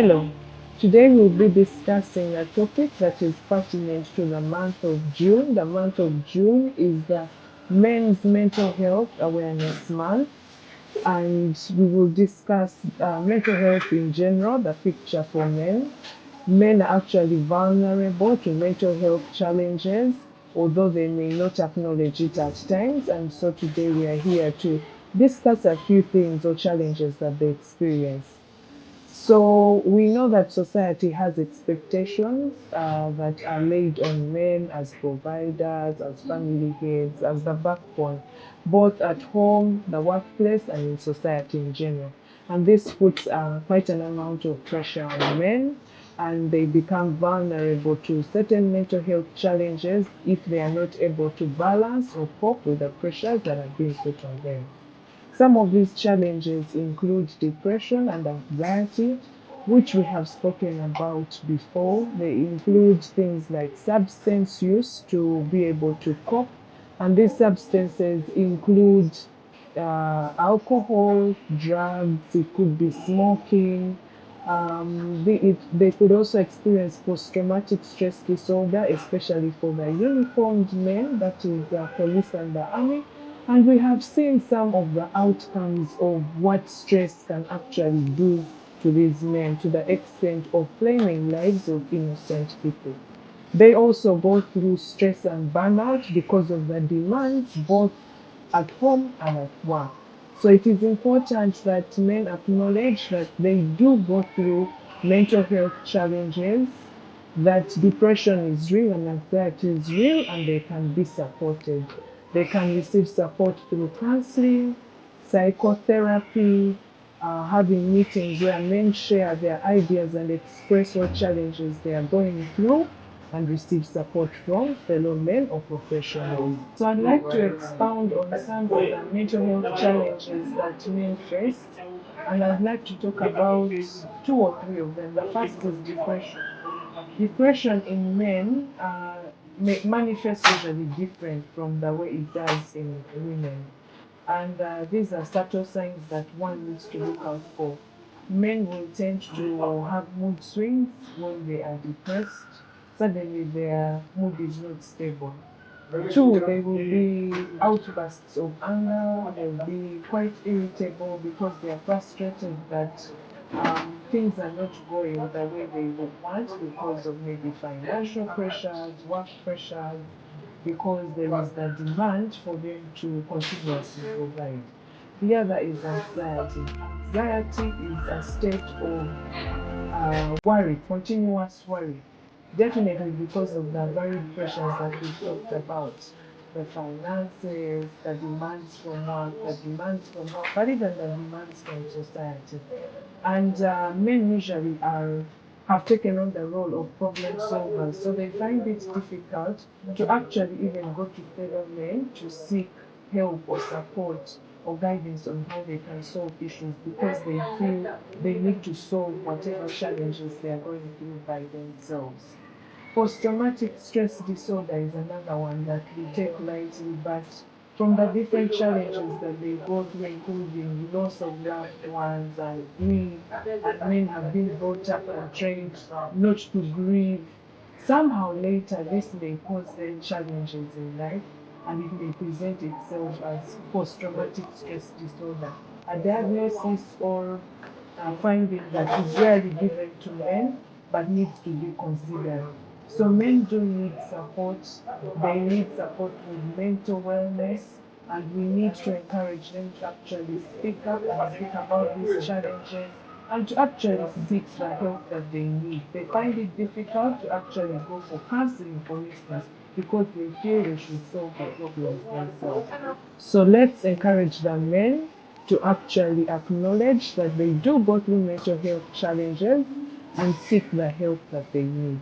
Hello, today we'll be discussing a topic that is pertinent to the month of June. The month of June is the Men's Mental Health Awareness Month, and we will discuss mental health in general, the picture for men. Men are actually vulnerable to mental health challenges, although they may not acknowledge it at times. And so today we are here to discuss a few things or challenges that they experience. So we know that society has expectations that are laid on men as providers, as family heads, as the backbone, both at home, the workplace, and in society in general. And this puts quite an amount of pressure on men, and they become vulnerable to certain mental health challenges if they are not able to balance or cope with the pressures that are being put on them. Some of these challenges include depression and anxiety, which we have spoken about before. They include things like substance use to be able to cope, and these substances include alcohol, drugs, it could be smoking. They could also experience post-traumatic stress disorder, especially for the uniformed men, that is the police and the army. And we have seen some of the outcomes of what stress can actually do to these men to the extent of claiming lives of innocent people. They also go through stress and burnout because of the demands both at home and at work. So it is important that men acknowledge that they do go through mental health challenges, that depression is real and anxiety is real, and they can be supported. They can receive support through counseling, psychotherapy, having meetings where men share their ideas and express what challenges they are going through and receive support from fellow men or professionals. So I'd like to expound on some of the mental health challenges that men face, and I'd like to talk about two or three of them. The first is depression. Depression in men manifests usually different from the way it does in women. And these are subtle signs that one needs to look out for. Men will tend to have mood swings when they are depressed. Suddenly, their mood is not stable. Two, they will be outbursts of anger, they'll be quite irritable because they are frustrated that things are not going the way they would want because of maybe financial pressures, work pressures, because there is the demand for them to continuously provide. The other is anxiety. Anxiety is a state of worry, continuous worry. Definitely because of the varied pressures that we talked about. The finances, the demands from work, the demands from home, but even the demands from society. And men usually have taken on the role of problem solvers, so they find it difficult to actually even go to fellow men to seek help or support or guidance on how they can solve issues because they feel they need to solve whatever challenges they are going through by themselves. Post-traumatic stress disorder is another one that we take lightly, but from the different challenges that they go through, including loss of loved ones and grief, and men have been brought up and trained not to grieve. Somehow later, this may cause them challenges in life, and it may present itself as post-traumatic stress disorder. A diagnosis or finding that is rarely given to men, but needs to be considered. So men do need support. They need support with mental wellness, and we need to encourage them to actually speak up and speak about these challenges and to actually seek the help that they need. They find it difficult to actually go for counseling, for instance, because they feel they should solve the problems themselves. So let's encourage the men to actually acknowledge that they do go through mental health challenges and seek the help that they need.